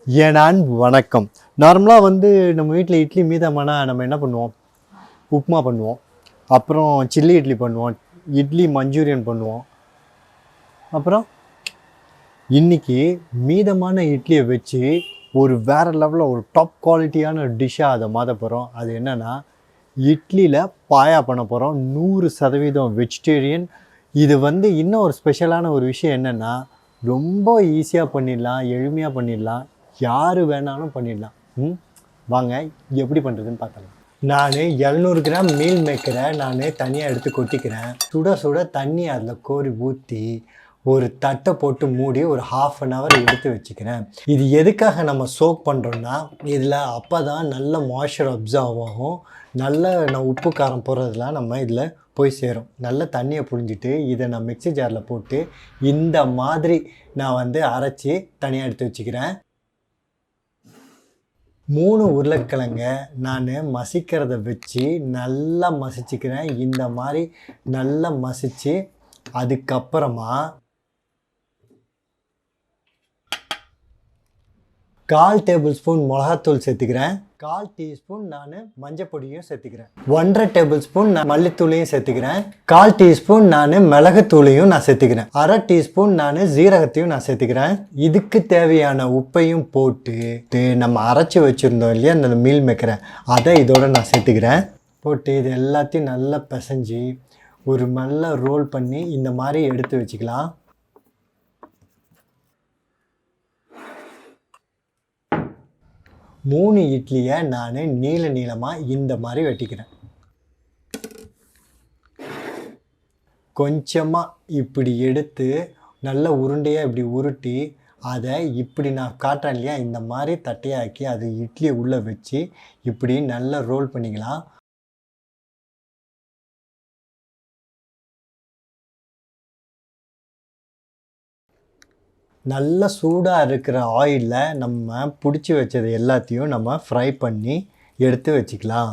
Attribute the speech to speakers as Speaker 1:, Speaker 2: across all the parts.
Speaker 1: ஏனான் வணக்கம். நார்மலாக நம்ம வீட்டில் இட்லி மீதமானா நம்ம என்ன பண்ணுவோம்? உப்புமா பண்ணுவோம், அப்புறம் சில்லி இட்லி பண்ணுவோம், இட்லி மஞ்சூரியன் பண்ணுவோம். அப்புறம் இன்றைக்கி மீதமான இட்லியை வச்சு ஒரு வேறு லெவலில் ஒரு டாப் குவாலிட்டியான டிஷ்ஷாக அதை மாற்ற போகிறோம். அது என்னென்னா இட்லியில் பாயா பண்ண போகிறோம். 100% வெஜிடேரியன். இது இன்னும் ஒரு ஸ்பெஷலான ஒரு விஷயம் என்னென்னா ரொம்ப ஈஸியாக பண்ணிடலாம், எளிமையாக பண்ணிடலாம், யார் வேணாலும் பண்ணிடலாம். வாங்க எப்படி பண்ணுறதுன்னு பார்க்கலாம். நான் 700 கிராம் மீல் மேக்கரை நான் தனியாக எடுத்து கொட்டிக்கிறேன். சுட சுட தண்ணி அதில் கோரி ஊற்றி ஒரு தட்டை போட்டு மூடி ஒரு 1/2 hour எடுத்து வச்சுக்கிறேன். இது எதுக்காக நம்ம சோக் பண்ணுறோன்னா இதில் அப்போ தான் நல்ல மாய்ஸ்சர் அப்சர்வ் ஆகும், நல்ல உப்பு காரம் போடுறதுலாம் நம்ம இதில் போய் சேரும். நல்ல தண்ணியை புழிஞ்சிட்டு இதை நான் மிக்ஸி ஜாரில் போட்டு இந்த மாதிரி நான் அரைச்சி தனியாக எடுத்து வச்சுக்கிறேன். 3 உருளைக்கிழங்க நான் மசிக்கிறத வச்சு நல்லா மசிச்சுக்கிறேன். இந்த மாதிரி நல்லா மசித்து அதுக்கப்புறமா 1/4 டேபிள்ஸ்பூன் மிளகாத்தூள் சேர்த்துக்கிறேன். 1/4 டீஸ்பூன் நான் மஞ்சள் பொடியும் சேர்த்துக்கிறேன். 1/2 டேபிள்ஸ்பூன் நான் மல்லித்தூளையும் சேர்த்துக்கிறேன். 1/4 டீஸ்பூன் நான் மிளகுத்தூளையும் நான் சேர்த்துக்கிறேன். 1/2 டீஸ்பூன் நான் ஜீரகத்தையும் நான் சேர்த்துக்கிறேன். இதுக்கு தேவையான உப்பையும் போட்டு நம்ம அரைச்சி வச்சுருந்தோம் இல்லையா அந்த மீல் மேக்கரை, அதை இதோட நான் சேர்த்துக்கிறேன். போட்டு இது எல்லாத்தையும் நல்லா பிசைஞ்சு ஒரு நல்ல ரோல் பண்ணி இந்த மாதிரி எடுத்து வச்சுக்கலாம். 3 இட்லியை நான் நீளமாக இந்த மாதிரி வெட்டிக்கிறேன். கொஞ்சமாக இப்படி எடுத்து நல்ல உருண்டையாக இப்படி உருட்டி அதை இப்படி நான் காட்டுறேன் இல்லையா, இந்த மாதிரி தட்டையாக்கி அது இட்லி உள்ளே வச்சு இப்படி நல்லா ரோல் பண்ணிக்கலாம். நல்ல சூடாக இருக்கிற ஆயிலில் நம்ம பிடிச்சி வச்சது எல்லாத்தையும் நம்ம ஃப்ரை பண்ணி எடுத்து வச்சுக்கலாம்.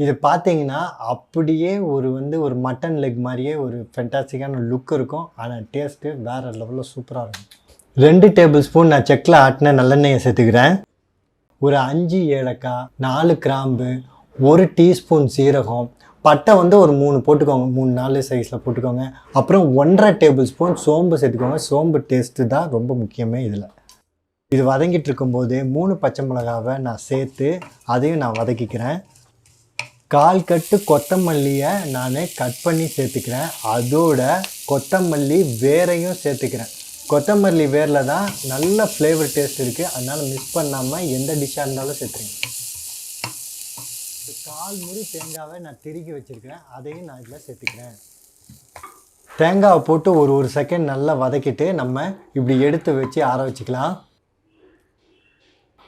Speaker 1: இது பார்த்தீங்கன்னா அப்படியே ஒரு மட்டன் லெக் மாதிரியே ஒரு ஃபென்டாஸ்டிக்கான லுக் இருக்கும். ஆனால் டேஸ்ட்டு வேறு லெவலில் சூப்பராக இருக்கும். 2 டேபிள்ஸ்பூன் நான் செக்கில் ஆட்டின நல்லெண்ணெயை சேர்த்துக்கிறேன். ஒரு 5 ஏலக்காய், 4 கிராம்பு, 1 டீஸ்பூன் சீரகம், பட்டை ஒரு 3 போட்டுக்கோங்க, 3-4 சைஸில் போட்டுக்கோங்க. அப்புறம் 1/2 டேபிள்ஸ்பூன் சோம்பு சேர்த்துக்கோங்க. சோம்பு டேஸ்ட்டு தான் ரொம்ப முக்கியமே இதில். இது வதங்கிட்டு இருக்கும்போது 3 பச்சை மிளகாவை நான் சேர்த்து அதையும் நான் வதக்கிக்கிறேன். 1/4 கட்டு கொத்தமல்லியை நான் கட் பண்ணி சேர்த்துக்கிறேன். அதோட கொத்தமல்லி வேரையும் சேர்த்துக்கிறேன். கொத்தமல்லி வேரில் தான் நல்ல ஃப்ளேவர் டேஸ்ட் இருக்குது, அதனால் மிஸ் பண்ணாமல் எந்த டிஷ்ஷாக இருந்தாலும் சேர்த்துருங்க. 1/4 முறி தேங்காவை நான் திருகி வச்சுருக்கிறேன், அதையும் நான் இதில் சேர்த்துக்கிறேன். தேங்காவை போட்டு ஒரு செகண்ட் நல்லா வதக்கிட்டு நம்ம இப்படி எடுத்து வச்சு ஆற வச்சுக்கலாம்.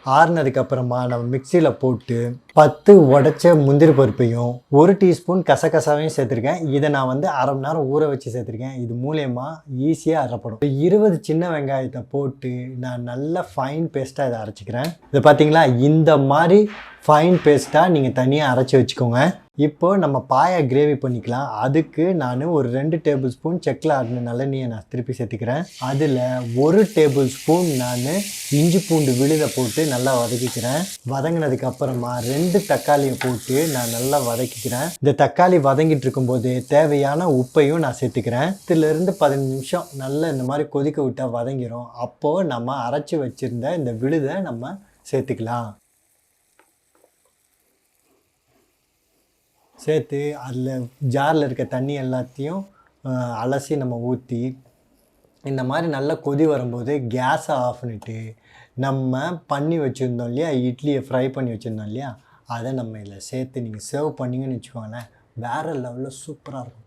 Speaker 1: ஆறுனதுக்கப்புறமா நம்ம மிக்சியில் போட்டு 10 உடைச்ச முந்திரி பருப்பையும் 1 டீஸ்பூன் கசகசாவையும் சேர்த்துருக்கேன். இதை நான் 1/2 மணி நேரம் ஊற வச்சு சேர்த்துருக்கேன். இது மூலயமா ஈஸியாக அரைப்படும். 20 சின்ன வெங்காயத்தை போட்டு நான் நல்லா ஃபைன் பேஸ்ட்டாக இதை அரைச்சிக்கிறேன். இதை பார்த்தீங்களா, இந்த மாதிரி ஃபைன் பேஸ்ட்டாக நீங்கள் தனியாக அரைச்சி வச்சுக்கோங்க. இப்போது நம்ம பாயா கிரேவி பண்ணிக்கலாம். அதுக்கு நான் ஒரு 2 டேபிள்ஸ்பூன் செக்கில் ஆடின நல்லெண்ணெயை நான் திருப்பி சேர்த்துக்கிறேன். அதில் 1 டேபிள்ஸ்பூன் நான் இஞ்சி பூண்டு விழுதை போட்டு நல்லா வதக்கிக்கிறேன். வதங்கினதுக்கப்புறமா 2 தக்காளியை போட்டு நான் நல்லா வதக்கிக்கிறேன். இந்த தக்காளி வதங்கிட்டு இருக்கும்போது தேவையான உப்பையும் நான் சேர்த்துக்கிறேன். 10 15 நிமிஷம் நல்லா இந்த மாதிரி கொதிக்க விட்டால் வதங்கிடும். அப்போது நம்ம அரைச்சி வச்சுருந்த இந்த விழுதை நம்ம சேர்த்துக்கலாம். சேர்த்து அதில் ஜாரில் இருக்க தண்ணி எல்லாத்தையும் அலசி நம்ம ஊற்றி இந்த மாதிரி நல்லா கொதி வரும்போது கேஸை ஆஃப் பண்ணிவிட்டு நம்ம பண்ணி வச்சுருந்தோம் இல்லையா, இட்லியை ஃப்ரை பண்ணி வச்சுருந்தோம் இல்லையா, அதை நம்ம இதில் சேர்த்து நீங்கள் சர்வ் பண்ணிங்கன்னு வச்சுக்கோங்களேன், வேறு லெவலில் சூப்பராக இருக்கும்.